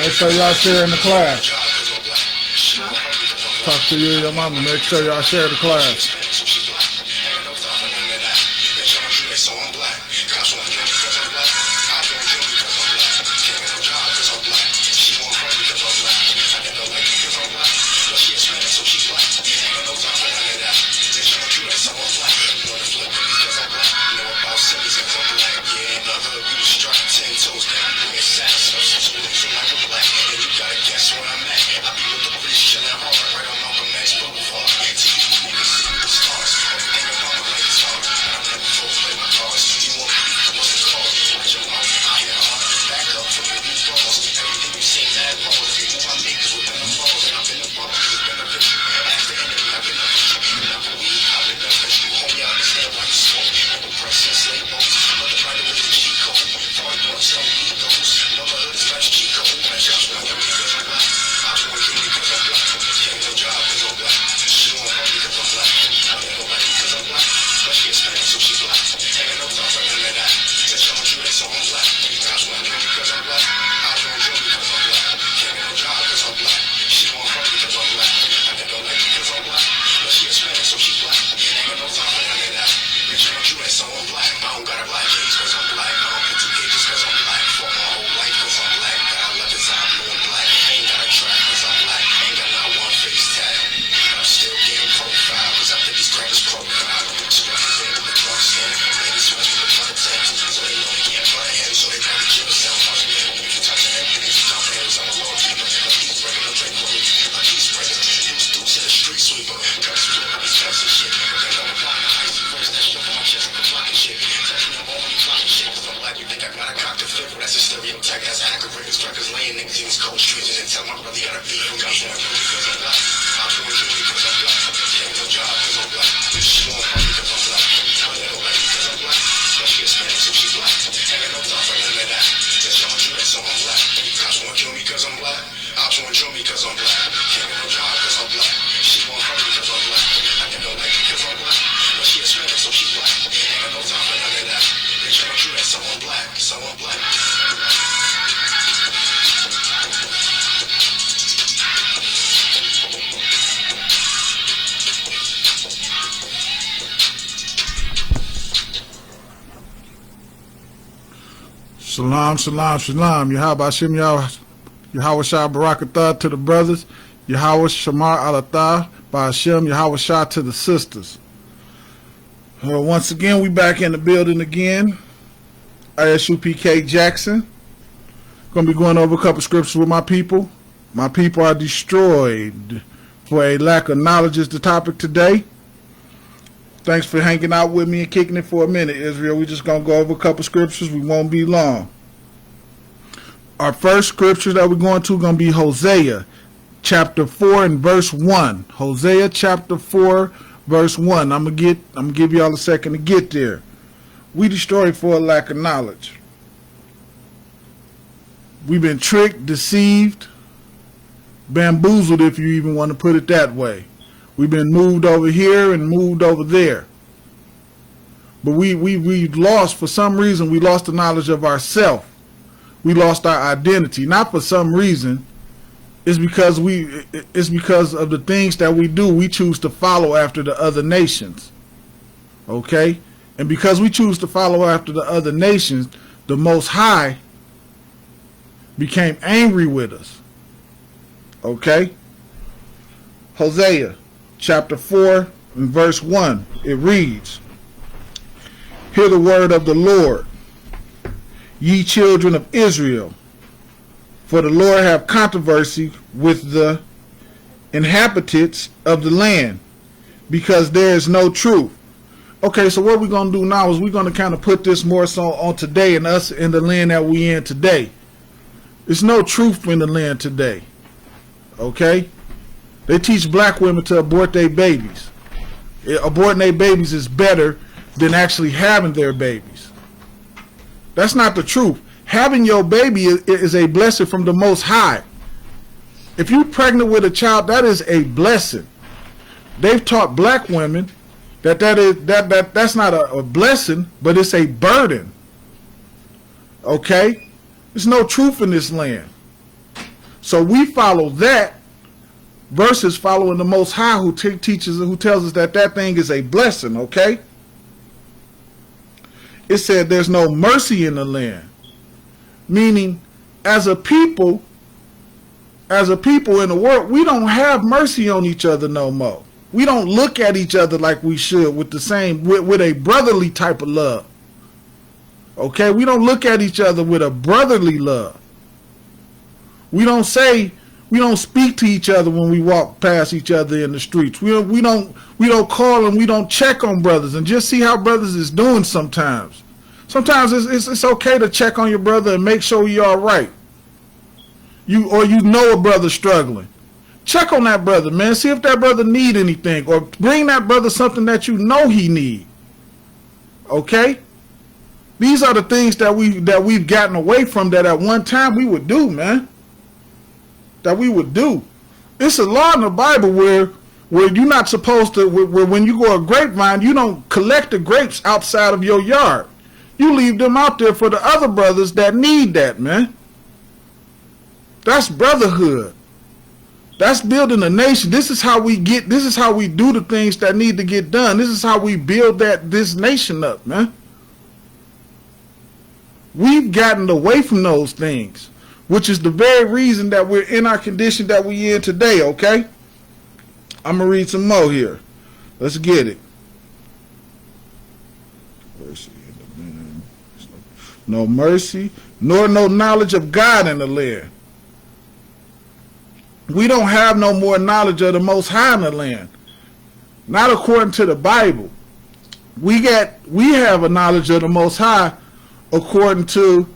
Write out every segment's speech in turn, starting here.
Make sure y'all share in the class. Talk to you and your mama. Make sure y'all share the class. Shalom, shalom, shalom. Yahweh Hashem, Yahweh Shah Barakatah to the brothers. Yahweh Shamar Alatah, by Hashem, Yahweh Shah to the sisters. Once again, we back in the building again. Isupk Jackson. Going to be going over a couple scriptures with my people. My people are destroyed for a lack of knowledge is the topic today. Thanks for hanging out with me and kicking it for a minute, Israel. We're just going to go over a couple scriptures. We won't be long. Our first scripture that we're going to be Hosea chapter 4 and verse 1. Hosea chapter 4 verse 1. I'm gonna give y'all a second to get there. We destroyed for a lack of knowledge. We've been tricked, deceived, bamboozled, if you even want to put it that way. We've been moved over here and moved over there. But we lost, for some reason, we lost the knowledge of ourselves. We lost our identity. Not for some reason. It's because of the things that we do. We choose to follow after the other nations. Okay? And because we choose to follow after the other nations, the Most High became angry with us. Okay? Hosea chapter 4 and verse 1. It reads, "Hear the word of the Lord, ye children of Israel. For the Lord have controversy with the inhabitants of the land, because there is no truth." Okay, so what we're going to do now is we're going to kind of put this more so on today and us in the land that we in today. There's no truth in the land today. Okay? They teach black women to abort their babies. Aborting their babies is better than actually having their babies. That's not the truth. Having your baby is a blessing from the Most High. If you're pregnant with a child, that is a blessing. They've taught black women that's not a blessing, but it's a burden. Okay? There's no truth in this land. So we follow that versus following the Most High, who teaches, who tells us that that thing is a blessing. Okay. It said there's no mercy in the land, meaning as a people in the world, we don't have mercy on each other no more. We don't look at each other like we should with the same, with a brotherly type of love. Okay, we don't look at each other with a brotherly love. We don't speak to each other when we walk past each other in the streets. We don't call and we don't check on brothers and just see how brothers is doing sometimes. Sometimes it's okay to check on your brother and make sure you're all right. You know a brother struggling. Check on that brother, man. See if that brother need anything, or bring that brother something that you know he need. Okay? These are the things that we've gotten away from that at one time we would do, man. That we would do. It's a law in the Bible where you're not supposed to, where when you go a grapevine, you don't collect the grapes outside of your yard. You leave them out there for the other brothers that need that, man. That's brotherhood. That's building a nation. This is how we do the things that need to get done. This is how we build this nation up, man. We've gotten away from those things, which is the very reason that we're in our condition that we're in today, okay? I'm going to read some more here. Let's get it. No mercy, nor no knowledge of God in the land. We don't have no more knowledge of the Most High in the land. Not according to the Bible. We have a knowledge of the Most High according to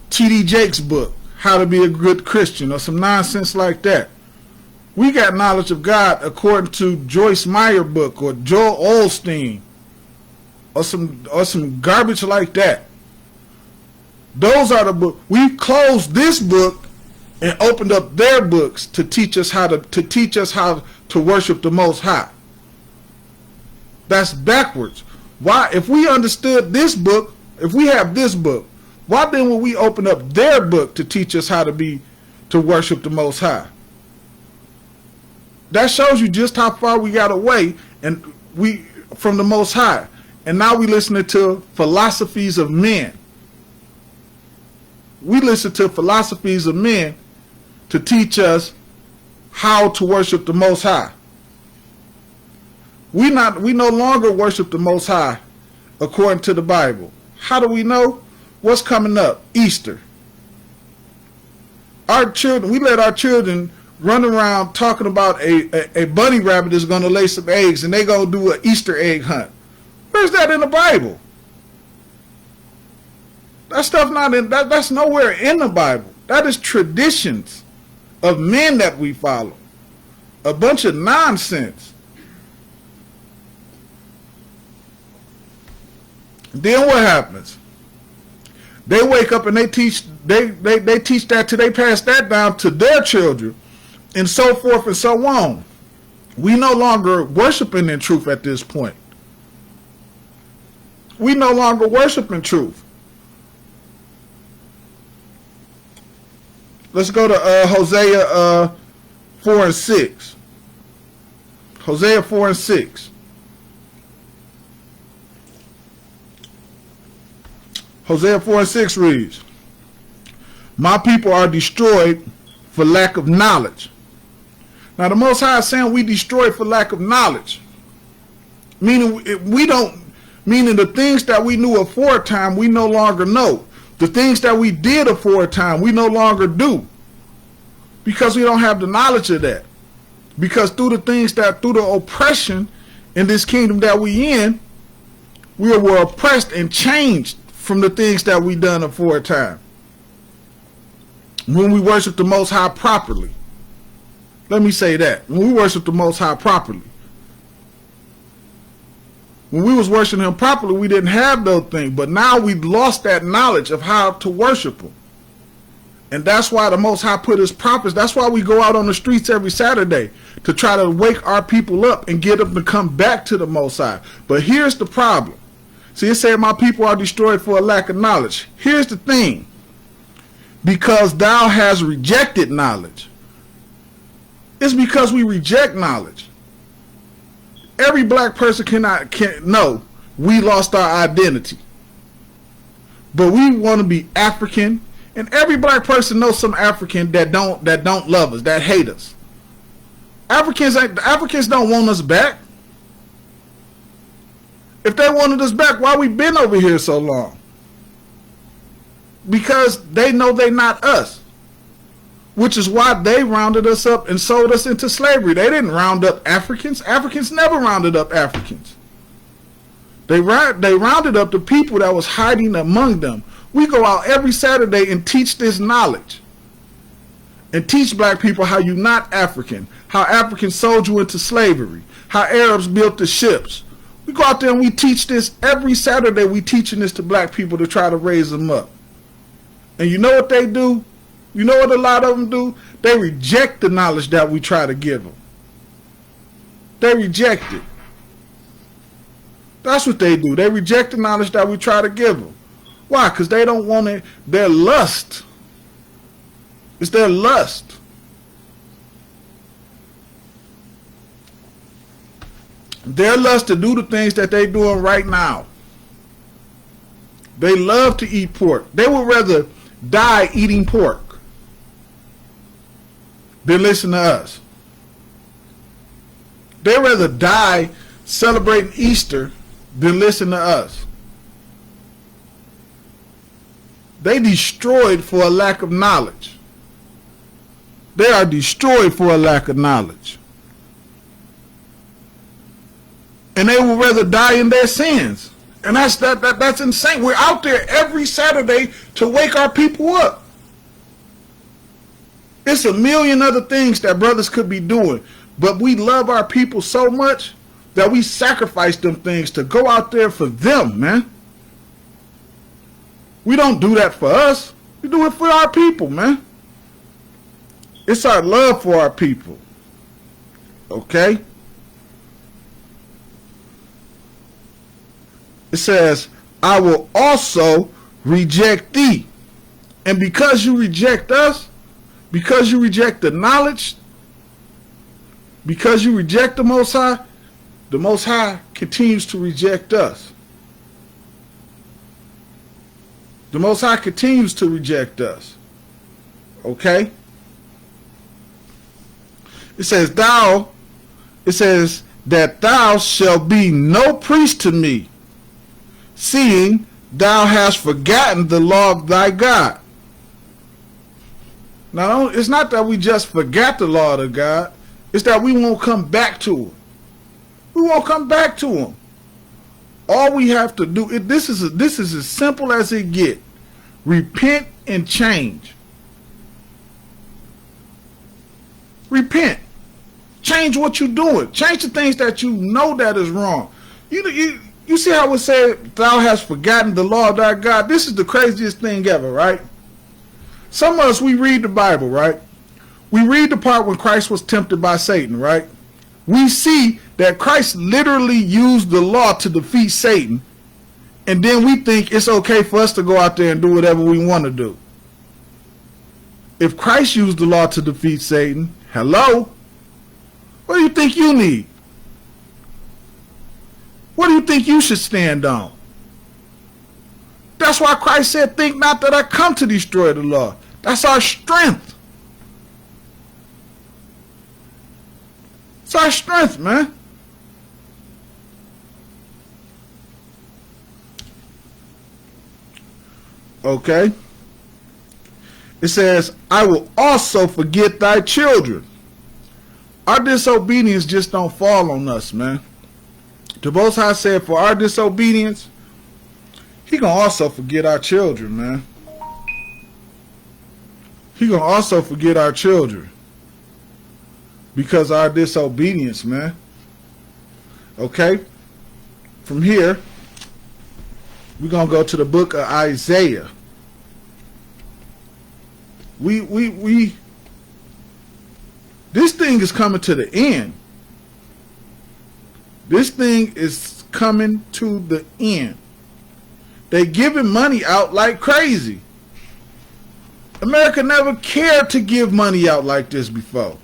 T.D. Jakes' book, How to Be a Good Christian, or some nonsense like that. We got knowledge of God according to Joyce Meyer book, or Joel Osteen, or some garbage like that. Those are the books. We've closed this book and opened up their books to teach us how to worship the Most High. That's backwards. Why? If we understood this book, if we have this book, why then would we open up their book to teach us how to worship the Most High? That shows you just how far we got away from the Most High. And now we listening to philosophies of men. We listen to philosophies of men to teach us how to worship the Most High. We no longer worship the Most High according to the Bible. How do we know? What's coming up? Easter. We let our children run around talking about a bunny rabbit is going to lay some eggs and they're going to do an Easter egg hunt. Where's that in the Bible? That stuff that's nowhere in the Bible. That is traditions of men that we follow. A bunch of nonsense. Then what happens? They wake up and they teach that till they pass that down to their children, and so forth and so on. We no longer worshiping in truth at this point. We no longer worship in truth. Let's go to Hosea 4 and 6. Hosea 4 and 6. Hosea 4 and 6 reads, "My people are destroyed for lack of knowledge." Now the Most High is saying we destroyed for lack of knowledge. Meaning the things that we knew aforetime, we no longer know. The things that we did aforetime, we no longer do. Because we don't have the knowledge of that. Because through the oppression in this kingdom that we in, we were oppressed and changed from the things that we done aforetime. When we worship the Most High properly. Let me say that. When we worship the Most High properly. When we was worshiping Him properly, we didn't have those things. But now we've lost that knowledge of how to worship Him. And that's why the Most High put His prophets. That's why we go out on the streets every Saturday. To try to wake our people up and get them to come back to the Most High. But here's the problem. See, it said my people are destroyed for a lack of knowledge. Here's the thing. Because thou hast rejected knowledge. It's because we reject knowledge. Every black person can't know we lost our identity. But we want to be African, and every black person knows some African that don't love us, that hate us. Africans don't want us back. If they wanted us back, why we been over here so long? Because they know they're not us. Which is why they rounded us up and sold us into slavery. They didn't round up Africans. Africans never rounded up Africans. They rounded up the people that was hiding among them. We go out every Saturday and teach this knowledge. And teach black people how you're not African. How Africans sold you into slavery. How Arabs built the ships. We go out there and we teach this every Saturday. We teaching this to black people to try to raise them up. And you know what they do? You know what a lot of them do? They reject the knowledge that we try to give them. They reject it. That's what they do. They reject the knowledge that we try to give them. Why? Because they don't want it. Their lust. It's their lust. Their lust to do the things that they're doing right now. They love to eat pork. They would rather die eating pork than listen to us. They'd rather die celebrating Easter than listen to us. They destroyed for a lack of knowledge. They are destroyed for a lack of knowledge. And they would rather die in their sins. And that's insane. We're out there every Saturday to wake our people up. It's a million other things that brothers could be doing. But we love our people so much that we sacrifice them things to go out there for them, man. We don't do that for us. We do it for our people, man. It's our love for our people. Okay? It says, I will also reject thee. And because you reject us, because you reject the knowledge, because you reject the Most High continues to reject us. The Most High continues to reject us. Okay? It says that thou shalt be no priest to me, seeing thou hast forgotten the law of thy God. Now, it's not that we just forgot the law of God. It's that we won't come back to it. We won't come back to him. All we have to do, this is as simple as it gets. Repent and change. Repent. Change what you're doing. Change the things that you know that is wrong. You see how it said, thou hast forgotten the law of thy God? This is the craziest thing ever, right? Some of us, we read the Bible, right? We read the part when Christ was tempted by Satan, right? We see that Christ literally used the law to defeat Satan. And then we think it's okay for us to go out there and do whatever we want to do. If Christ used the law to defeat Satan, hello? What do you think you need? What do you think you should stand on? That's why Christ said, think not that I come to destroy the law. That's our strength. It's our strength, man. Okay. It says, I will also forget thy children. Our disobedience just don't fall on us, man. The Most High said, for our disobedience, he gonna also forget our children, man. He gonna also forget our children. Because of our disobedience, man. Okay? From here, we're gonna go to the book of Isaiah. This thing is coming to the end. This thing is coming to the end. They giving money out like crazy. America never cared to give money out like this before.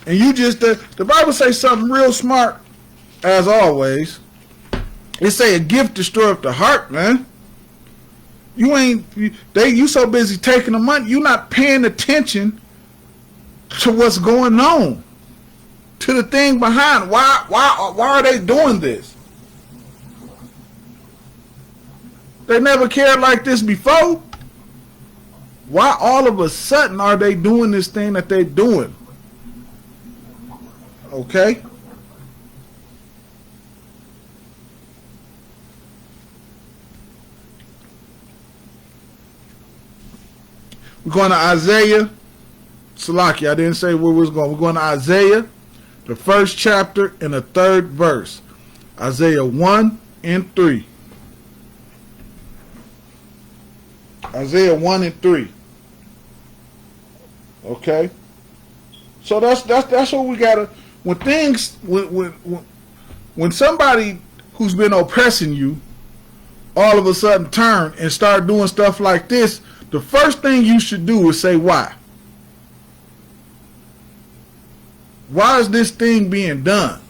And you just, the Bible says something real smart, as always. It say a gift destroyeth the heart, man. You so busy taking the money, you not paying attention to what's going on, to the thing behind. Why are they doing this? They never cared like this before. Why all of a sudden are they doing this thing that they're doing? Okay? We're going to Isaiah. Salaki, I didn't say where we was going. We're going to Isaiah, the first chapter and the 3rd verse. Isaiah 1 and 3. Isaiah 1 and 3. Okay? So that's what we gotta. When somebody who's been oppressing you all of a sudden turn and start doing stuff like this, the first thing you should do is say why. Why is this thing being done?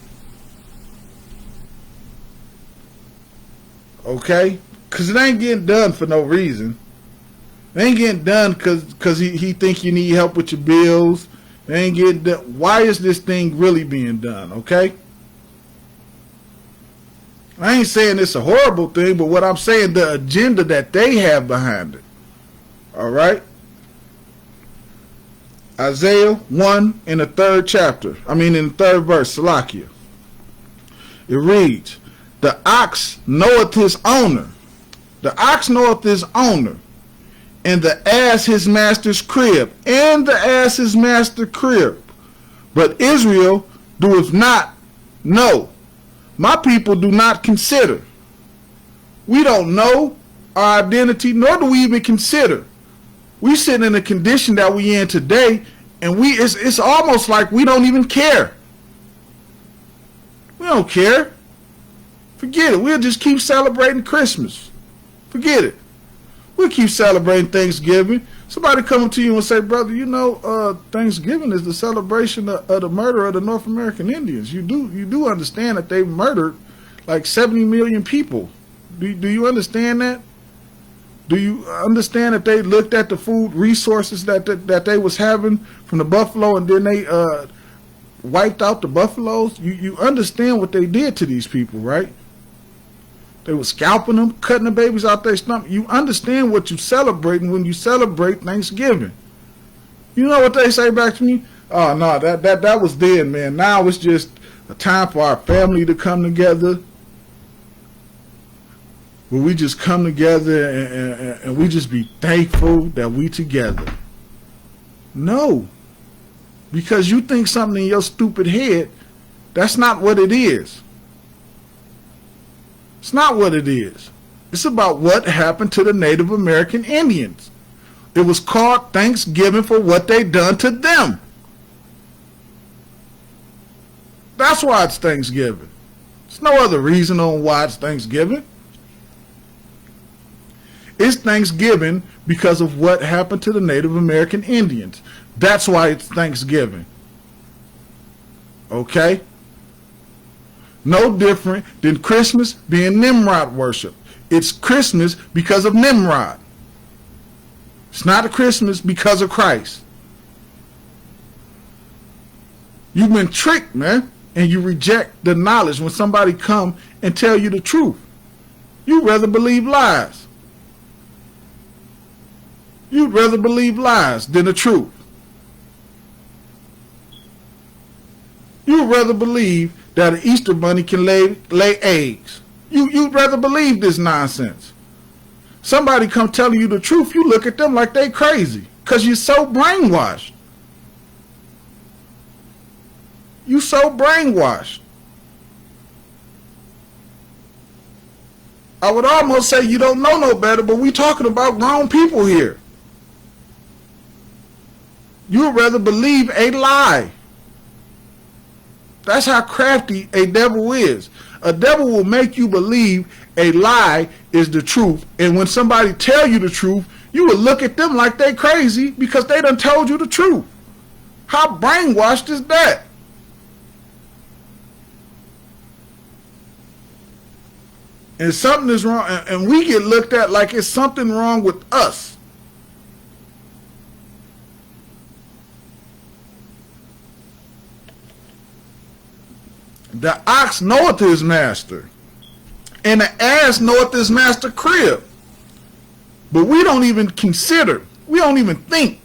Okay? Because it ain't getting done for no reason. It ain't getting done because he think you need help with your bills. It ain't getting done. Why is this thing really being done? Okay? I ain't saying it's a horrible thing, but what I'm saying, the agenda that they have behind it. All right? Isaiah 1 in the 3rd chapter. I mean in the 3rd verse, Salakia. It reads, the ox knoweth his owner. The ox knoweth his owner. And the ass his master's crib. And the ass his master's crib. But Israel doeth not know. My people do not consider. We don't know our identity, nor do we even consider. We sit in the condition that we in today, and it's almost like we don't even care. We don't care. Forget it. We'll just keep celebrating Christmas. Forget it. We'll keep celebrating Thanksgiving. Somebody come to you and say, brother, you know, Thanksgiving is the celebration of the murder of the North American Indians. You do understand that they murdered like 70 million people. Do you understand that? Do you understand that they looked at the food resources that they was having from the buffalo, and then they wiped out the buffaloes? You understand what they did to these people, right? They were scalping them, cutting the babies out their stomach. You understand what you're celebrating when you celebrate Thanksgiving. You know what they say back to me? Oh, no, that was then, man. Now it's just a time for our family to come together, where we just come together and we just be thankful that we together. No. Because you think something in your stupid head, that's not what it is. It's not what it is. It's about what happened to the Native American Indians. It was called Thanksgiving for what they done to them. That's why it's Thanksgiving. There's no other reason on why it's Thanksgiving. It's Thanksgiving because of what happened to the Native American Indians. That's why it's Thanksgiving. Okay? No different than Christmas being Nimrod worship. It's Christmas because of Nimrod. It's not a Christmas because of Christ. You've been tricked, man, and you reject the knowledge when somebody come and tell you the truth. You'd rather believe lies. You'd rather believe lies than the truth. You'd rather believe that an Easter bunny can lay eggs. You'd rather believe this nonsense. Somebody come telling you the truth, you look at them like they crazy because you're so brainwashed. You so brainwashed. I would almost say you don't know no better, but we talking about grown people here. You would rather believe a lie. That's how crafty a devil is. A devil will make you believe a lie is the truth. And when somebody tell you the truth, you will look at them like they crazy because they done told you the truth. How brainwashed is that? And something is wrong, and we get looked at like it's something wrong with us. The ox knoweth his master, and the ass knoweth his master crib. But we don't even consider, we don't even think.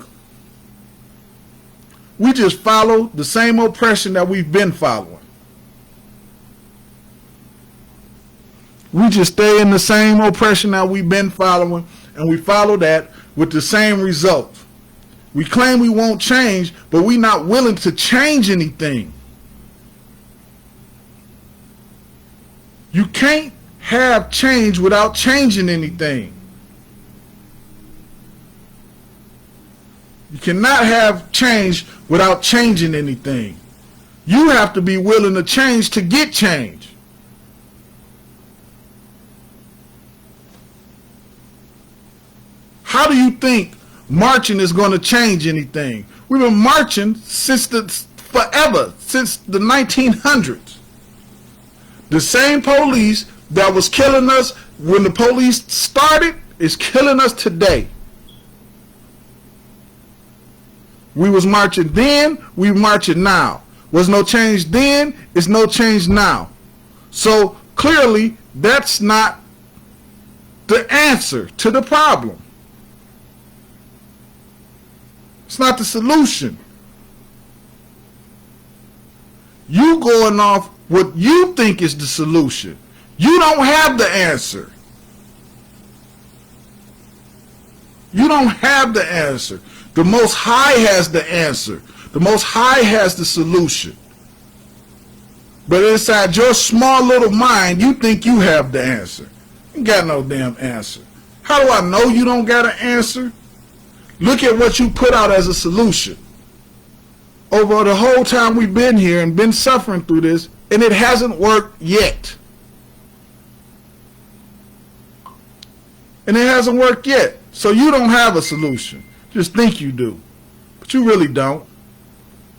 We just follow the same oppression that we've been following. We just stay in the same oppression that we've been following, and we follow that with the same result. We claim we won't change, but we're not willing to change anything. You can't have change without changing anything. You cannot have change without changing anything. You have to be willing to change to get change. How do you think marching is going to change anything? We've been marching since forever, since the 1900s. The same police that was killing us when the police started is killing us today. We was marching then, we marching now. Was no change then, it's no change now. So clearly that's not the answer to the problem. It's not the solution. You going off what you think is the solution. You don't have the answer. You don't have the answer. The Most High has the answer. The Most High has the solution. But inside your small little mind, you think you have the answer. You ain't got no damn answer. How do I know you don't got an answer? Look at what you put out as a solution. Over the whole time we've been here and been suffering through this, and it hasn't worked yet. And it hasn't worked yet. So you don't have a solution. Just think you do. But you really don't.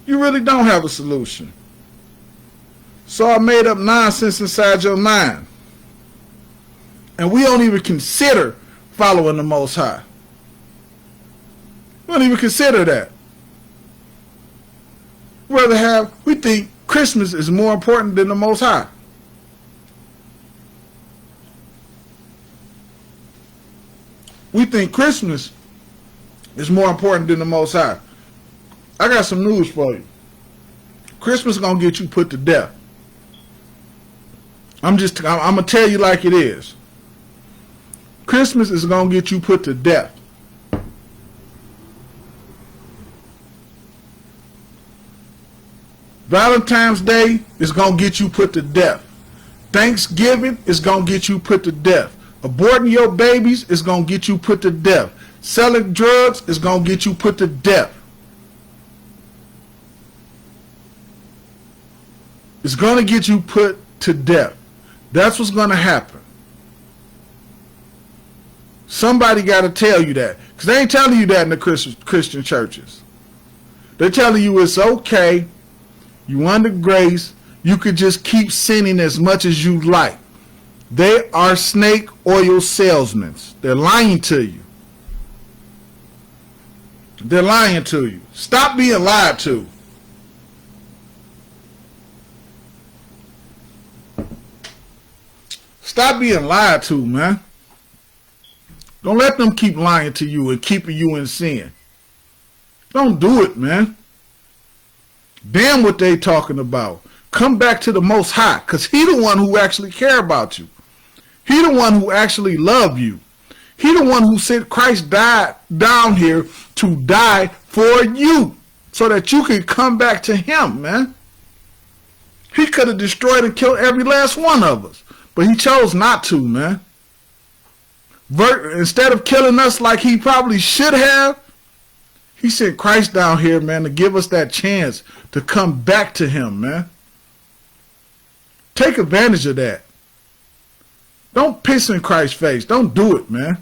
You really don't have a solution. It's all made up nonsense inside your mind. And we don't even consider following the Most High. We don't even consider that. We think Christmas is more important than the Most High. We think Christmas is more important than the Most High. I got some news for you. Christmas is going to get you put to death. I'm going to tell you like it is. Christmas is going to get you put to death. Valentine's Day is going to get you put to death. Thanksgiving is going to get you put to death. Aborting your babies is going to get you put to death. Selling drugs is going to get you put to death. It's going to get you put to death. That's what's going to happen. Somebody got to tell you that. Because they ain't telling you that in the Christian churches. They're telling you it's okay. You under grace. You could just keep sinning as much as you like. They are snake oil salesmen. They're lying to you. They're lying to you. Stop being lied to. Stop being lied to, man. Don't let them keep lying to you and keeping you in sin. Don't do it, man. Damn what they talking about. Come back to the Most High, because he the one who actually care about you. He the one who actually love you. He the one who sent Christ down here to die for you so that you can come back to him, man. He could have destroyed and killed every last one of us, but he chose not to, man. Instead of killing us like he probably should have, he sent Christ down here, man, to give us that chance to come back to him, man. Take advantage of that. Don't piss in Christ's face. Don't do it, man.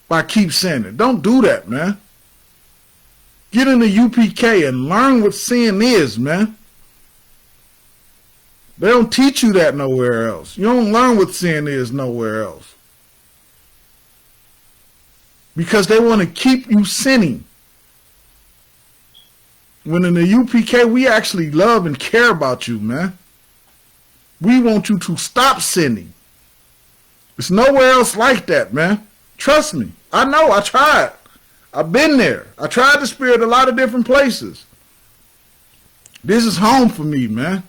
By keep sinning. Don't do that, man. Get in the UPK and learn what sin is, man. They don't teach you that nowhere else. You don't learn what sin is nowhere else. Because they want to keep you sinning. When in the UPK, we actually love and care about you, man. We want you to stop sinning. It's nowhere else like that, man. Trust me. I know. I tried. I've been there. I tried the Spirit a lot of different places. This is home for me, man.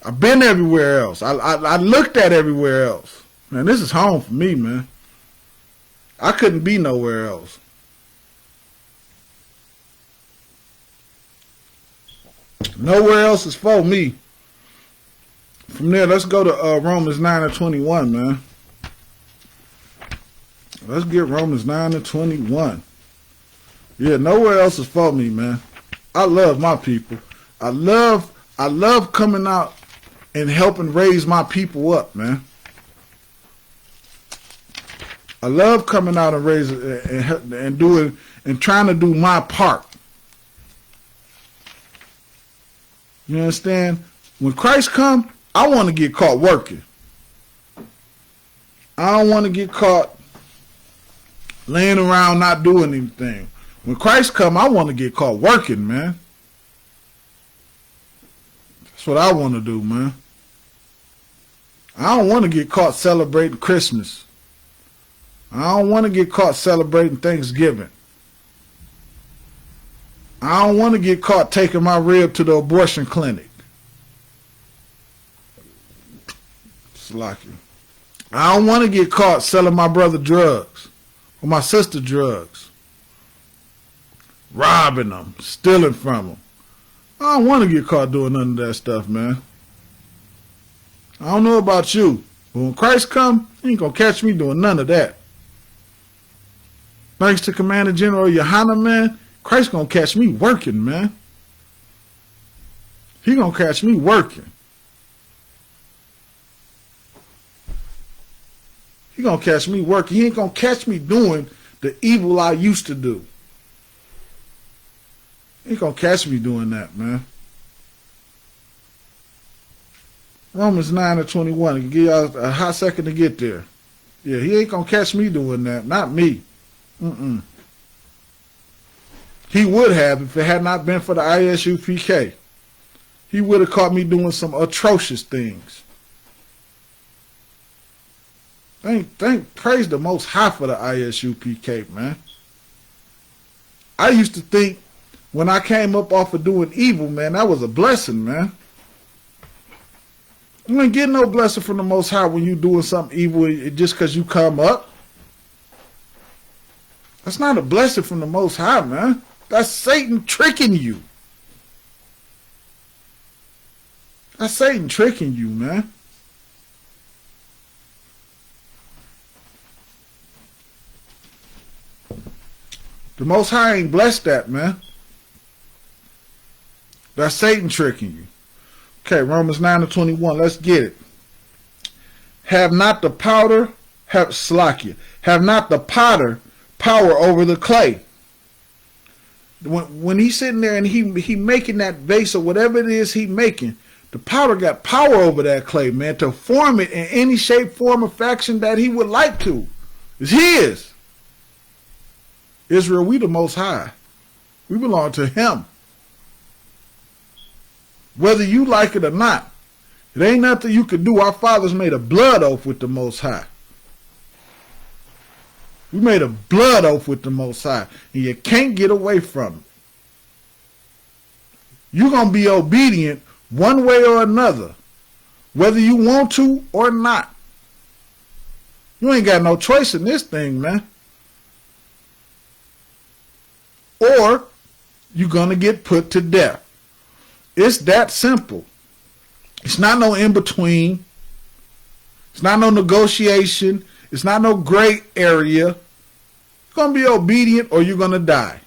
I've been everywhere else. I looked at everywhere else. Man, this is home for me, man. I couldn't be nowhere else. Nowhere else is for me. From there, let's go to Romans 9 and 21, man. Let's get Romans 9 and 21. Yeah, nowhere else is for me, man. I love my people. I love coming out and helping raise my people up, man. I love coming out and raising and doing and trying to do my part. You understand? When Christ comes, I want to get caught working. I don't want to get caught laying around not doing anything. When Christ comes, I want to get caught working, man. That's what I want to do, man. I don't want to get caught celebrating Christmas. I don't want to get caught celebrating Thanksgiving. I don't want to get caught taking my rib to the abortion clinic. Slacky. I don't want to get caught selling my brother drugs or my sister drugs. Robbing them, stealing from them. I don't want to get caught doing none of that stuff, man. I don't know about you, but when Christ come, he ain't going to catch me doing none of that. Thanks to Commander General Johanna, man, Christ going to catch me working, man. He going to catch me working. He going to catch me working. He ain't going to catch me doing the evil I used to do. He ain't going to catch me doing that, man. Romans 9 and 21. I can give y'all a hot second to get there. Yeah, he ain't going to catch me doing that. Not me. He would have if it had not been for the Isupk. He would have caught me doing some atrocious things. Praise the Most High for the Isupk, man. I used to think when I came up off of doing evil, man, that was a blessing, man. You ain't getting no blessing from the Most High when you doing something evil just because you come up. That's not a blessing from the Most High, man. That's Satan tricking you. That's Satan tricking you, man. The Most High ain't blessed that, man. That's Satan tricking you. Okay, Romans 9 and 21. Let's get it. Have not the potter power over the clay. When he's sitting there and he making that vase or whatever it is he making, the potter got power over that clay, man, to form it in any shape, form, or fashion that he would like to. It's his. Israel, we the Most High. We belong to him. Whether you like it or not, it ain't nothing you could do. Our fathers made a blood oath with the Most High. We made a blood oath with the Most High, and you can't get away from it. You're going to be obedient one way or another, whether you want to or not. You ain't got no choice in this thing, man. Or you're going to get put to death. It's that simple. It's not no in-between. It's not no negotiation. It's not no gray area. You're going to be obedient or you're going to die.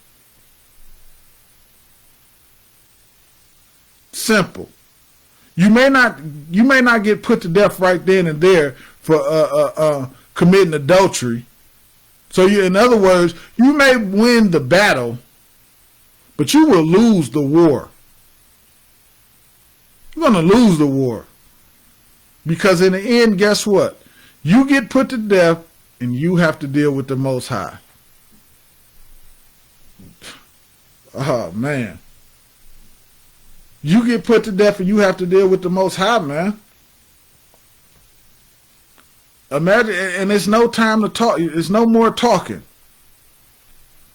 Simple. You may not get put to death right then and there for committing adultery. So in other words, you may win the battle, but you will lose the war. You're going to lose the war. Because in the end, guess what? You get put to death and you have to deal with the Most High. Oh, man. You get put to death and you have to deal with the Most High, man. Imagine, and it's no time to talk. It's no more talking.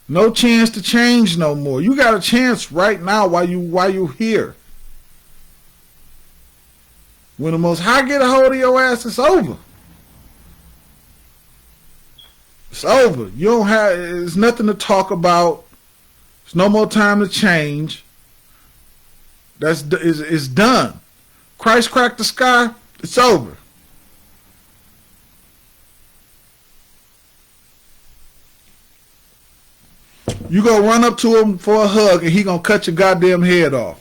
No chance to change no more. You got a chance right now while you here. When the Most High get a hold of your ass, it's over. It's over. You don't have. There's nothing to talk about. There's no more time to change. It's done. Christ cracked the sky. It's over. You gonna run up to him for a hug and he gonna cut your goddamn head off.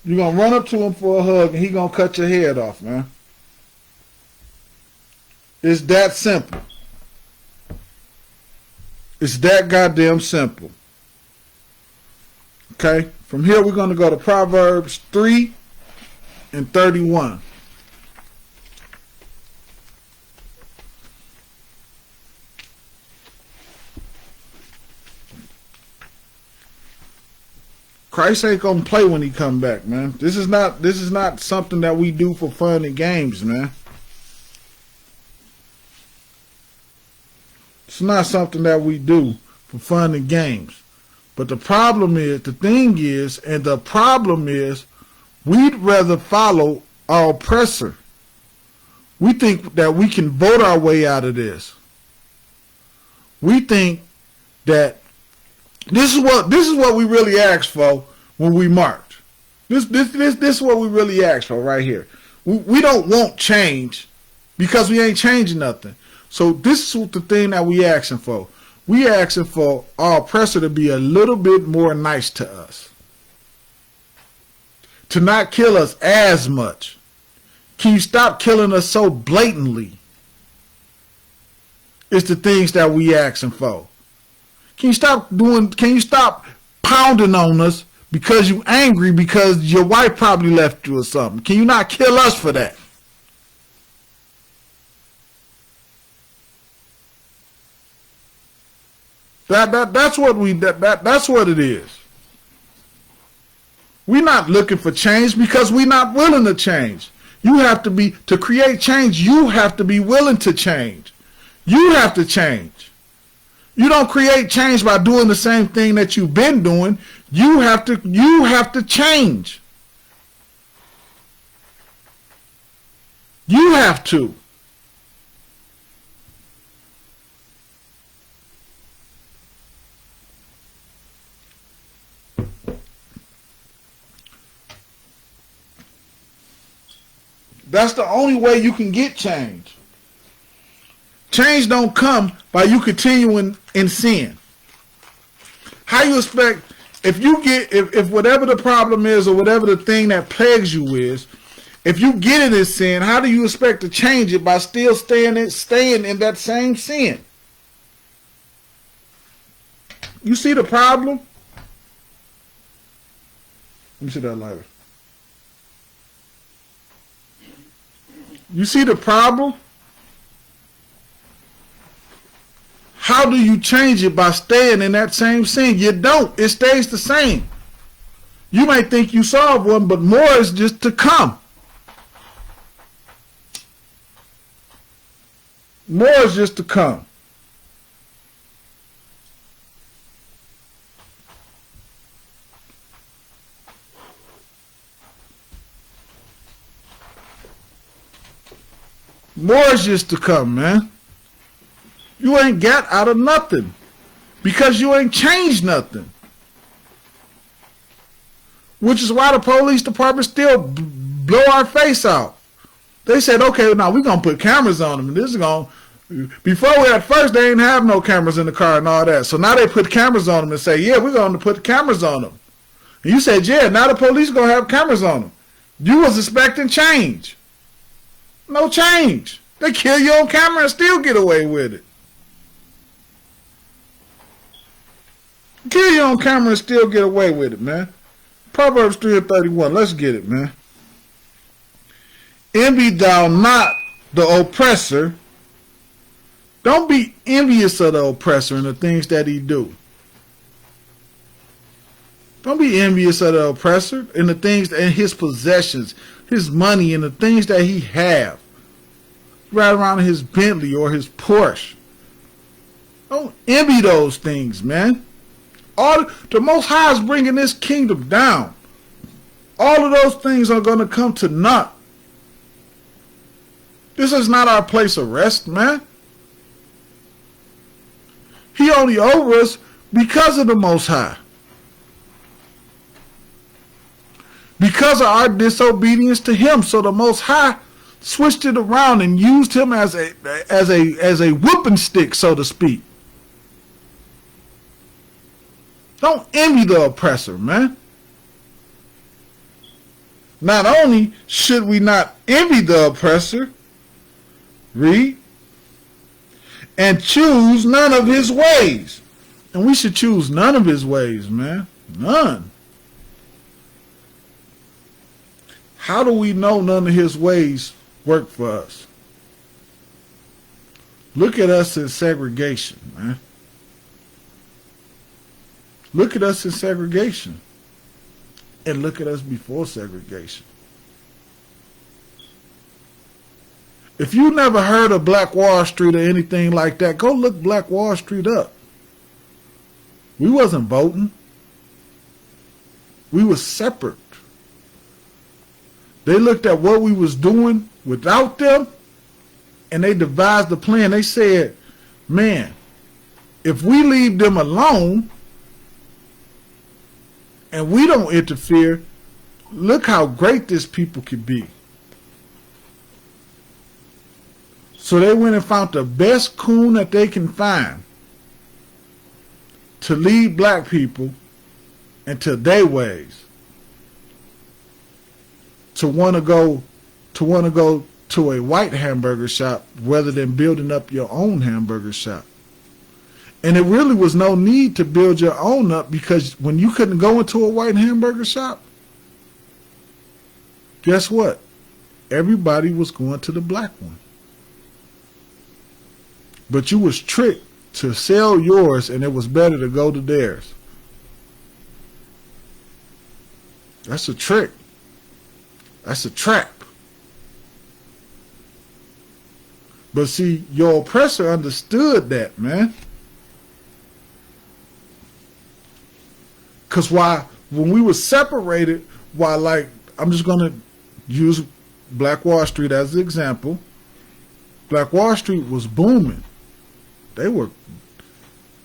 You gonna run up to him for a hug and he gonna cut your head off, man. It's that simple. It's that goddamn simple. Okay? From here we're gonna go to Proverbs 3 and 31. Christ ain't gonna play when he come back, man. This is not something that we do for fun and games, man. It's not something that we do for fun and games. But the problem is, we'd rather follow our oppressor. We think that we can vote our way out of this. We think that this is what we really asked for when we march. This is what we really asked for right here. We don't want change because we ain't changing nothing. So this is the thing that we asking for. We asking for our oppressor to be a little bit more nice to us. To not kill us as much. Can you stop killing us so blatantly? It's the things that we asking for. Can you stop pounding on us because you angry because your wife probably left you or something? Can you not kill us for that? That's what it is. We're not looking for change because we're not willing to change. To create change, you have to be willing to change. You have to change. You don't create change by doing the same thing that you've been doing. You have to change. You have to. That's the only way you can get change. Change don't come by you continuing in sin. How you expect if whatever the problem is or whatever the thing that plagues you is, if you get in this sin, how do you expect to change it by still staying in that same sin? You see the problem? Let me see that lighter. You see the problem? How do you change it by staying in that same sin? You don't. It stays the same. You might think you solved one, but more is just to come. More is just to come. More is just to come, man. You ain't got out of nothing because you ain't changed nothing. Which is why the police department still blow our face out. They said, okay, now we're going to put cameras on them. And this is going to, before at first they didn't have no cameras in the car and all that. So now they put cameras on them and say, yeah, we're going to put cameras on them. And you said, yeah, now the police going to have cameras on them. You was expecting change. No change. They kill you on camera and still get away with it. Kill you on camera and still get away with it, man. Proverbs 3:31. Let's get it, man. Envy thou not the oppressor. Don't be envious of the oppressor and the things that he do. Don't be envious of the oppressor and the things and his possessions, his money and the things that he have. Right around his Bentley or his Porsche. Don't envy those things, man. The Most High is bringing this kingdom down. All of those things are going to come to naught. This is not our place of rest, man. He only over us because of the Most High. Because of our disobedience to him. So the Most High switched it around and used him as a whooping stick, so to speak. Don't envy the oppressor, man. Not only should we not envy the oppressor, read, and choose none of his ways. And we should choose none of his ways, man. None. How do we know none of his ways work for us? Look at us in segregation, man. Look at us in segregation. And look at us before segregation. If you never heard of Black Wall Street or anything like that, go look Black Wall Street up. We wasn't voting. We was separate. They looked at what we was doing without them, and they devised a plan. They said, man, if we leave them alone and we don't interfere, look how great this people could be. So they went and found the best coon that they can find to lead black people into their ways. To want to go to a white hamburger shop rather than building up your own hamburger shop. And there really was no need to build your own up, because when you couldn't go into a white hamburger shop, guess what? Everybody was going to the black one. But you was tricked to sell yours, and it was better to go to theirs. That's a trick. That's a trap. But see, your oppressor understood that, man. Because when we were separated, I'm just going to use Black Wall Street as an example. Black Wall Street was booming.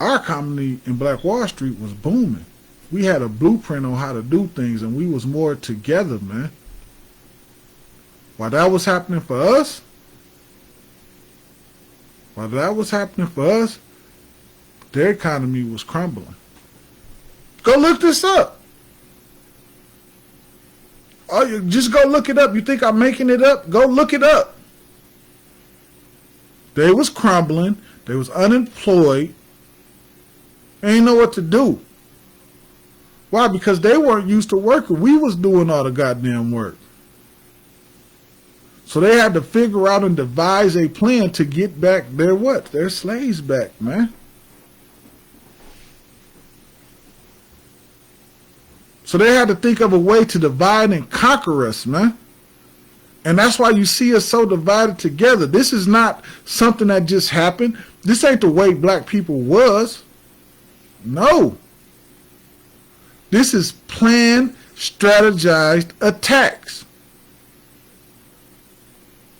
Our company in Black Wall Street was booming. We had a blueprint on how to do things, and we was more together, man. While that was happening for us, their economy was crumbling. Go look this up. Just go look it up. You think I'm making it up? Go look it up. They was crumbling. They was unemployed. They ain't know what to do. Why? Because they weren't used to working. We was doing all the goddamn work. So they had to figure out and devise a plan to get back their slaves back, man. So they had to think of a way to divide and conquer us, man. And that's why you see us so divided together. This is not something that just happened. This ain't the way black people was. No. This is planned, strategized attacks.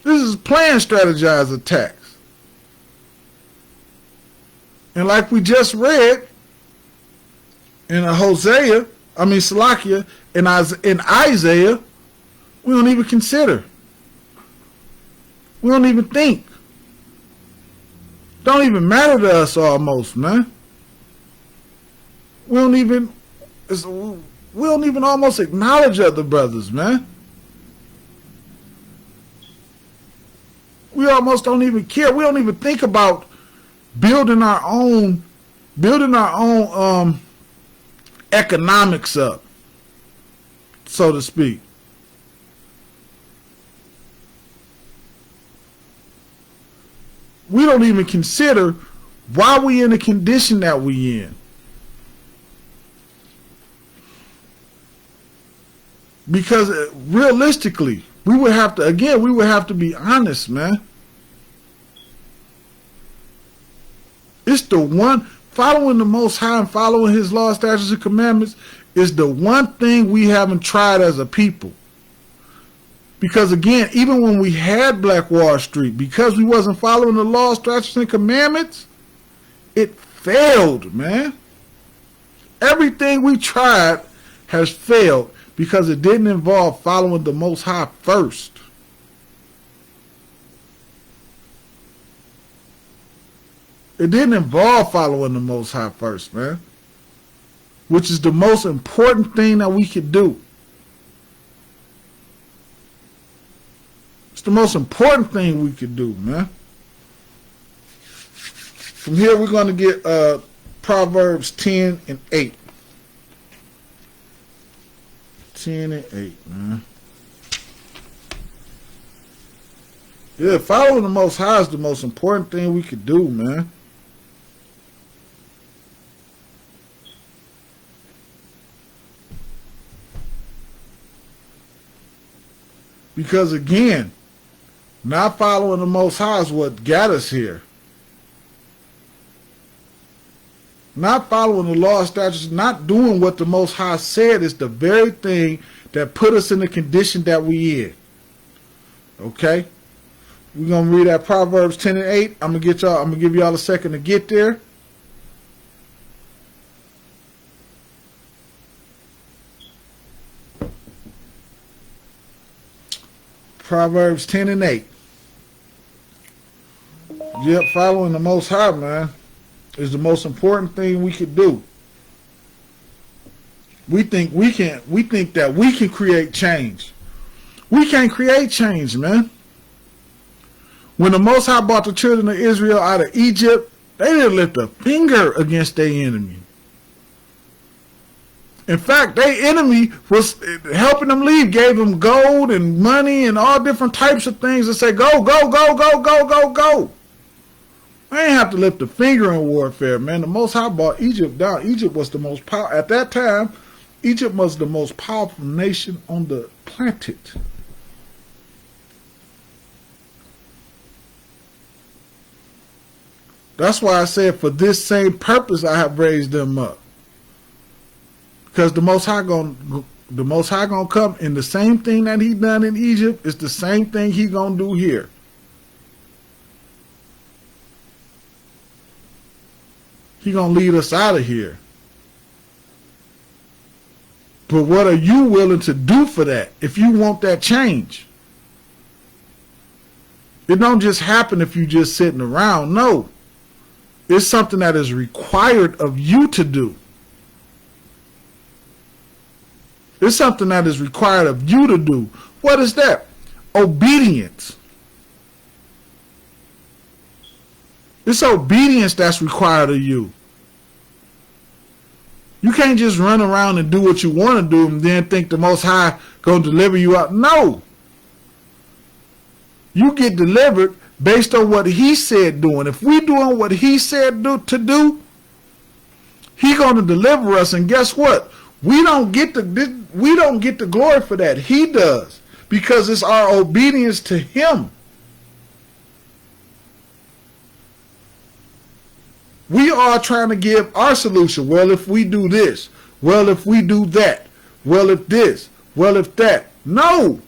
This is planned, strategized attacks. And like we just read in Salakia, in Isaiah, we don't even consider. We don't even think. Don't even matter to us almost, man. We don't even almost acknowledge other brothers, man. We We almost don't even care. We don't even think about building our own economics up, so to speak. We don't even consider why we in the condition that we in. Because realistically, we would have to be honest, man. It's the one, following the Most High and following His laws, statutes, and commandments is the one thing we haven't tried as a people. Because again, even when we had Black Wall Street, because we wasn't following the laws, statutes, and commandments, it failed, man. Everything we tried has failed because it didn't involve following the Most High first. It didn't involve following the Most High first, man. Which is the most important thing that we could do. It's the most important thing we could do, man. From here, we're going to get Proverbs 10 and 8. 10 and 8, man. Yeah, following the Most High is the most important thing we could do, man. Because again, not following the Most High is what got us here. Not following the law, statutes, not doing what the Most High said is the very thing that put us in the condition that we in. Okay? We're gonna read that Proverbs 10 and 8. I'm gonna give y'all a second to get there. Proverbs 10 and 8. Yep, following the Most High, man, is the most important thing we could do. We think that we can create change. We can't create change, man. When the Most High brought the children of Israel out of Egypt, they didn't lift a finger against their enemy. In fact, their enemy was helping them leave, gave them gold and money and all different types of things and say, go, go, go, go, go, go, go. They ain't have to lift a finger in warfare, man. The Most High brought Egypt down. Egypt was the most powerful, at that time, Egypt was the most powerful nation on the planet. That's why I said, for this same purpose, I have raised them up. Because the Most High gonna come, and the same thing that He done in Egypt is the same thing He gonna do here. He gonna lead us out of here. But what are you willing to do for that if you want that change? It don't just happen if you just sitting around. No. It's something that is required of you to do. It's something that is required of you to do. What is that? Obedience. It's obedience that's required of you. You can't just run around and do what you want to do and then think the Most High gonna deliver you out. No. You get delivered based on what He said doing. If we doing what He said to do, He gonna deliver us. And guess what? We don't get the glory for that. He does, because it's our obedience to Him. We are trying to give our solution. Well, if we do this, well, if we do that, well, if this, well, if that. No.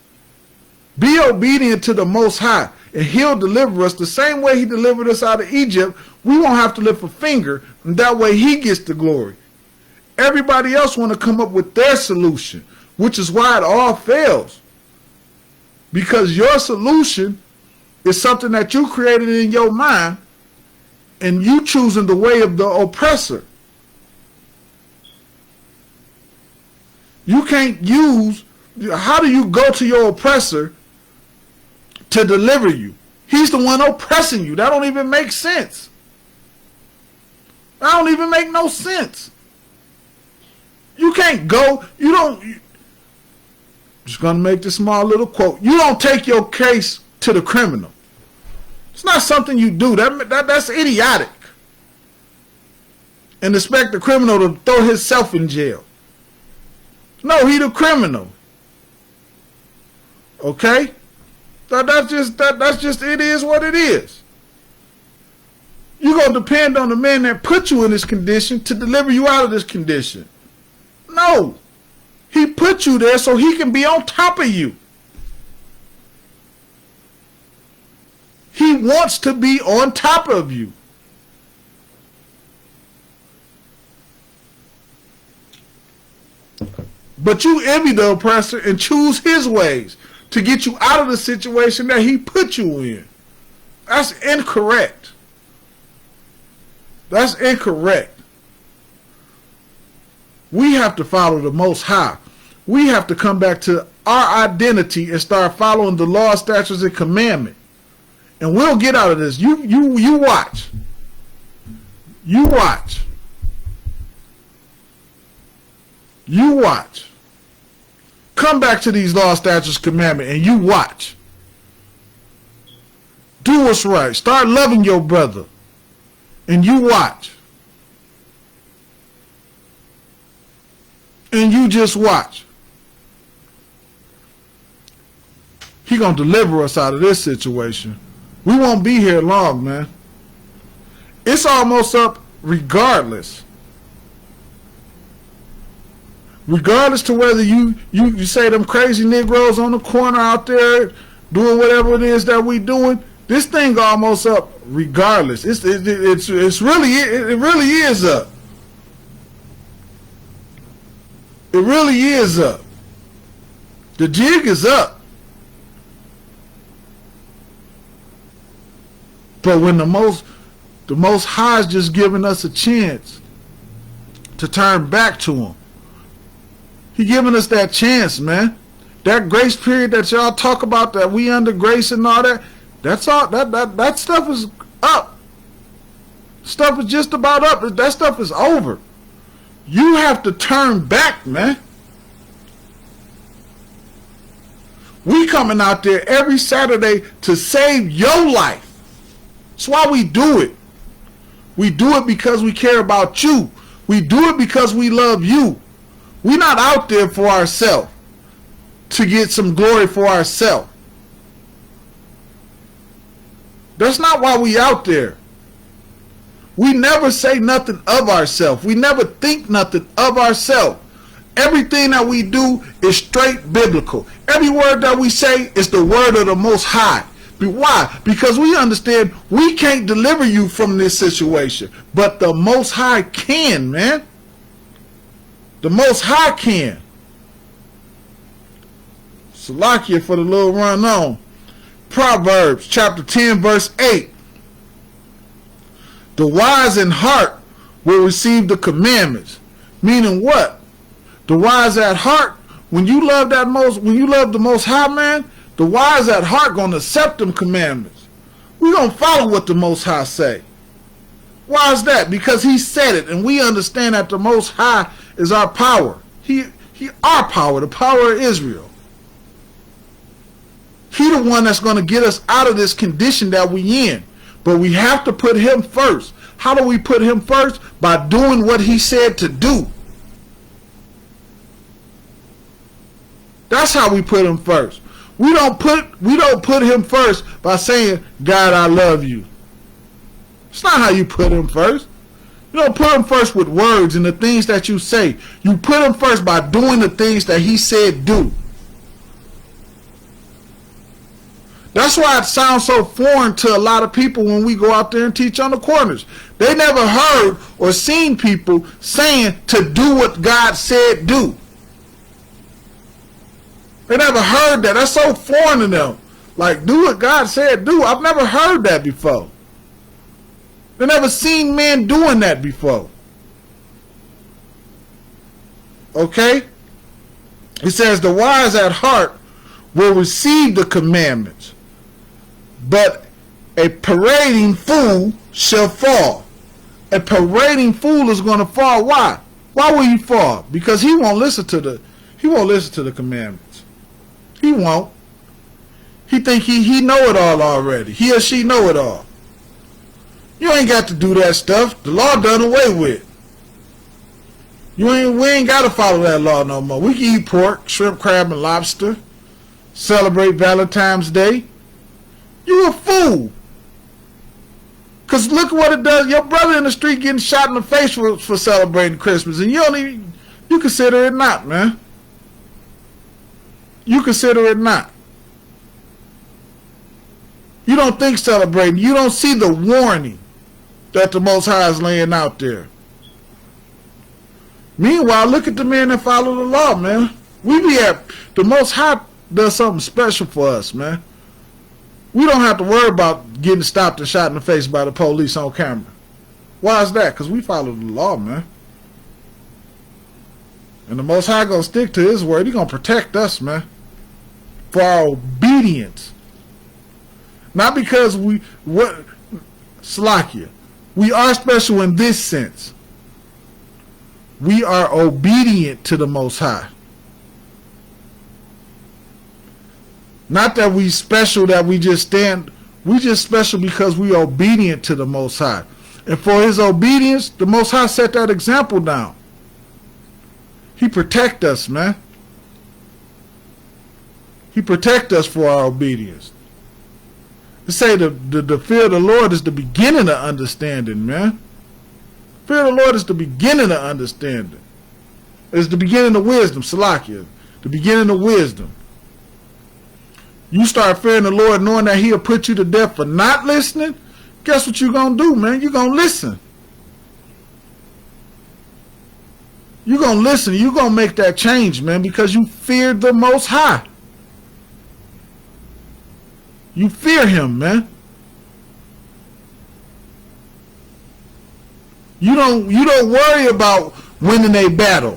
Be obedient to the Most High, and He'll deliver us the same way He delivered us out of Egypt. We won't have to lift a finger, and that way He gets the glory. Everybody else want to come up with their solution, which is why it all fails. Because your solution is something that you created in your mind, and you choosing the way of the oppressor. You can't use, how do you go to your oppressor to deliver you? He's the one oppressing you. That don't even make sense. That don't even make no sense. You can't go. You don't. Just going to make this small little quote. You don't take your case to the criminal. It's not something you do. That's idiotic. And expect the criminal to throw himself in jail. No, he the criminal. Okay? That's just it is what it is. You're going to depend on the man that put you in this condition to deliver you out of this condition. No. He put you there so he can be on top of you. He wants to be on top of you. But you envy the oppressor and choose his ways to get you out of the situation that he put you in. That's incorrect. That's incorrect. We have to follow the Most High. We have to come back to our identity and start following the law, statutes, and commandment. And we'll get out of this. You watch. You watch. You watch. Come back to these law, statutes, commandment, and you watch. Do what's right. Start loving your brother. And you watch. And you just watch. He gonna deliver us out of this situation. We won't be here long, man. It's almost up regardless. Regardless to whether you say them crazy Negroes on the corner out there doing whatever it is that we doing, this thing almost up regardless. It really is up. It really is up. The jig is up. But when the most High is just giving us a chance to turn back to him. He giving us that chance, man. That grace period that y'all talk about, that we under grace and all that, that's all that stuff is up. Stuff is just about up. That stuff is over. You have to turn back, man. We coming out there every Saturday to save your life. That's why we do it. We do it because we care about you. We do it because we love you. We're not out there for ourselves to get some glory for ourselves. That's not why we out there. We never say nothing of ourselves. We never think nothing of ourselves. Everything that we do is straight biblical. Every word that we say is the word of the Most High. Why? Because we understand we can't deliver you from this situation. But the Most High can, man. The Most High can. Salakia for the little run on. Proverbs chapter 10 verse 8. The wise in heart will receive the commandments. Meaning what? The wise at heart, when you love the Most High, man, the wise at heart gonna accept them commandments. We gonna follow what the Most High say. Why is that? Because he said it, and we understand that the Most High is our power. He our power, the power of Israel. He the one that's gonna get us out of this condition that we in. But we have to put him first. How do we put him first? By doing what he said to do. That's how we put him first. We don't put him first by saying, God, I love you. It's not how you put him first. You don't put him first with words and the things that you say. You put him first by doing the things that he said do. That's why it sounds so foreign to a lot of people when we go out there and teach on the corners. They never heard or seen people saying to do what God said do. They never heard that. That's so foreign to them. Like, do what God said do. I've never heard that before. They never seen men doing that before. Okay? It says the wise at heart will receive the commandments, but A parading fool shall fall. A parading fool is going to fall. Why? Why will he fall? Because he won't listen to the commandments. He won't. He think he know it all already. He or she know it all. You ain't got to do that stuff. The law done away with. We ain't got to follow that law no more. We can eat pork, shrimp, crab, and lobster. Celebrate Valentine's Day. You a fool. Because look what it does. Your brother in the street getting shot in the face for celebrating Christmas. And you consider it not, man. You consider it not. You don't think celebrating. You don't see the warning that the Most High is laying out there. Meanwhile, look at the men that follow the law, man. The Most High does something special for us, man. We don't have to worry about getting stopped and shot in the face by the police on camera. Why is that? Because we follow the law, man. And the Most High gonna stick to His word. He gonna protect us, man, for our obedience. Not because Slakia. We are special in this sense. We are obedient to the Most High. Not that we special, that we just stand. We just special because we are obedient to the Most High. And for His obedience, the Most High set that example down. He protect us, man. He protect us for our obedience. They say the fear of the Lord is the beginning of understanding, man. Fear of the Lord is the beginning of understanding. It's the beginning of wisdom, Salakia. The beginning of wisdom. You start fearing the Lord knowing that He'll put you to death for not listening, guess what you're going to do, man? You're going to listen. You're going to listen. You're going to make that change, man, because you fear the Most High. You fear Him, man. You don't worry about winning a battle.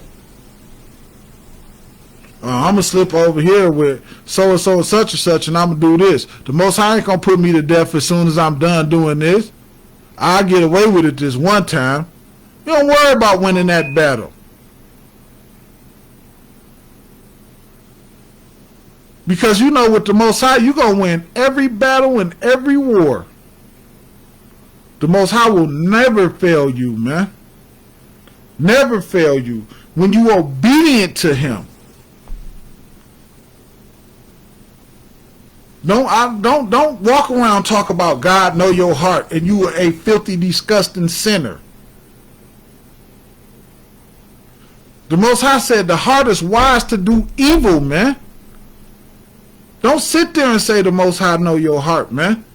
I'm going to slip over here with so-and-so and such, and I'm going to do this. The Most High ain't going to put me to death as soon as I'm done doing this. I'll get away with it this one time. You don't worry about winning that battle. Because you know with the Most High, you're going to win every battle and every war. The Most High will never fail you, man. Never fail you when you're obedient to Him. Don't walk around talk about God know your heart and you are a filthy, disgusting sinner. The Most High said the heart is wise to do evil, man. Don't sit there and say the Most High know your heart, man.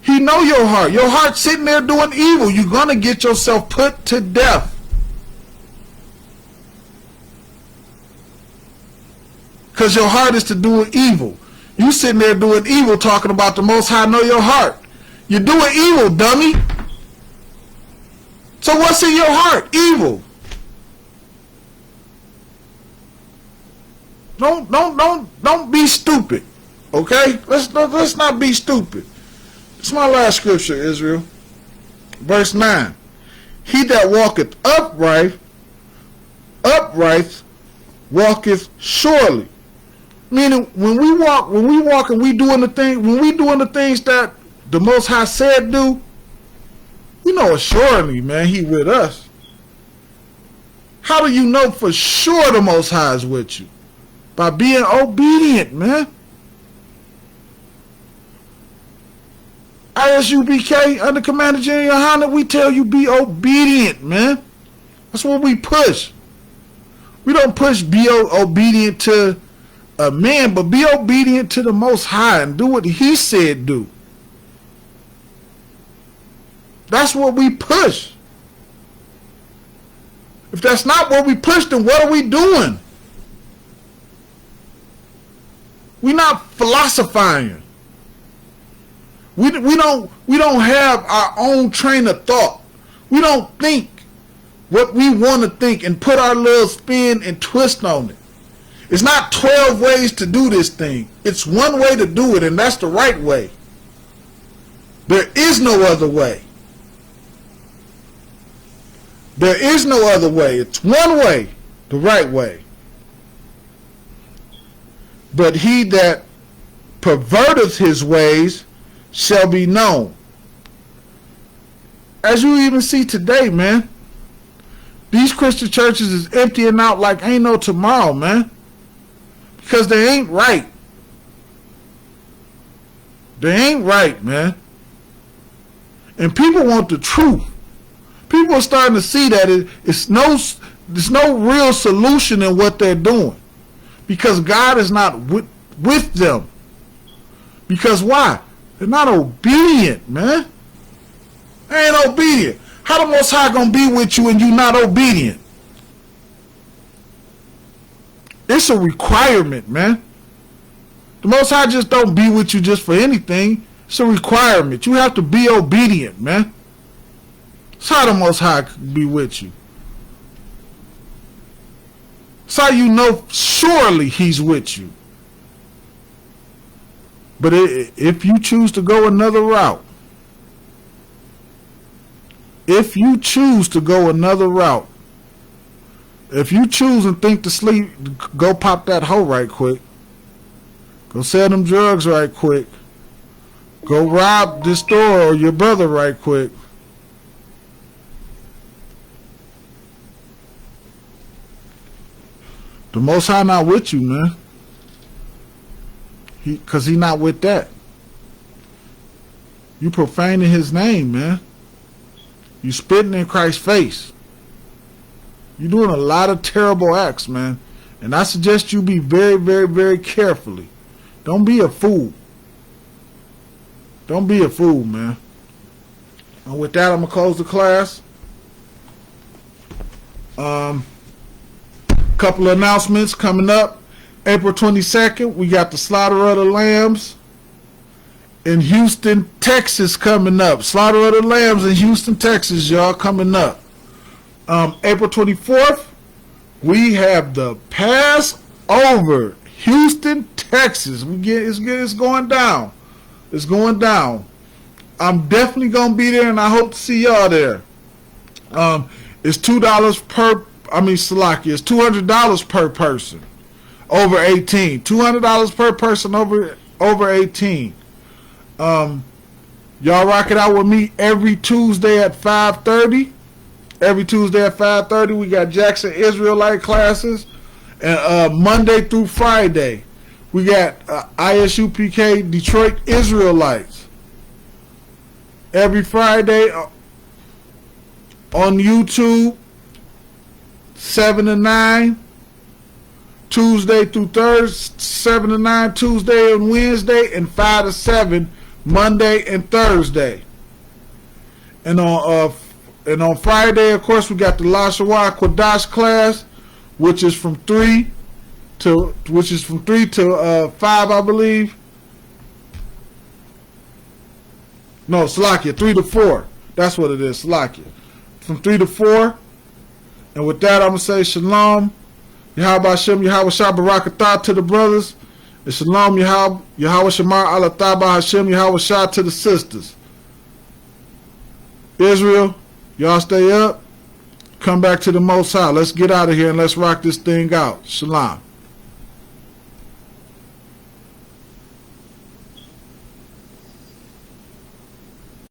He know your heart. Your heart sitting there doing evil. You're going to get yourself put to death. Because your heart is to do evil. You sitting there doing evil talking about the Most High know your heart. You're doing evil, dummy. So what's in your heart? Evil. Don't be stupid. Okay? Let's not be stupid. It's my last scripture, Israel. Verse 9. He that walketh upright walketh surely. Meaning when we walk and we doing the things that the Most High said do, we know assuredly, man, He with us. How do you know for sure the Most High is with you? By being obedient, man. Isupk, under Commander General Yohana, we tell you be obedient, man. That's what we push. We don't push be obedient to a man, but be obedient to the Most High and do what He said do. That's what we push. If that's not what we push, then what are we doing? We're not philosophizing. We don't have our own train of thought. We don't think what we want to think and put our little spin and twist on it. It's not 12 ways to do this thing. It's one way to do it, and that's the right way. There is no other way. There is no other way. It's one way, the right way. But he that perverteth his ways shall be known. As you even see today, man, these Christian churches is emptying out like ain't no tomorrow, man. Because they ain't right. They ain't right, man. And people want the truth. People are starting to see that there's no real solution in what they're doing. Because God is not with them. Because why? They're not obedient, man. They ain't obedient. How the Most High gonna be with you and you not obedient? It's a requirement, man. The Most High just don't be with you just for anything. It's a requirement. You have to be obedient, man. That's how the Most High can be with you. That's how you know surely He's with you. But if you choose to go another route, if you choose to go another route, if you choose and think to sleep, go pop that hoe right quick. Go sell them drugs right quick. Go rob this store or your brother right quick. The Most High not with you, man. Because he not with that. You profaning his name, man. You spitting in Christ's face. You're doing a lot of terrible acts, man. And I suggest you be very, very, very carefully. Don't be a fool. Don't be a fool, man. And with that, I'm going to close the class. Couple of announcements coming up. April 22nd, we got the Slaughter of the Lambs in Houston, Texas coming up. Slaughter of the Lambs in Houston, Texas, y'all, coming up. April 24th, we have the Passover, Houston, Texas. It's going down. It's going down. I'm definitely going to be there, and I hope to see y'all there. It's $2 per, it's $200 per person over 18. $200 per person over 18. Y'all rock it out with me every Tuesday at 5:30. Every Tuesday at 5:30, we got Jackson Israelite classes. And Monday through Friday, we got Isupk Detroit Israelites. Every Friday on YouTube, 7 to 9. Tuesday through Thursday, 7 to 9 Tuesday and Wednesday, and 5 to 7 Monday and Thursday. And on Friday, of course, we got the Lashawa Kwadash class, which is from 3 to 5, I believe. No, Salakia, 3 to 4. That's what it is, Salakia. From 3 to 4. And with that, I'm going to say shalom. Yahweh Hashem, Yahweh Shah Barakatah to the brothers. And shalom, Yahweh Shamar Alataba Hashem, Yahweh Shah to the sisters. Israel, y'all stay up. Come back to the Most High. Let's get out of here and let's rock this thing out. Shalom.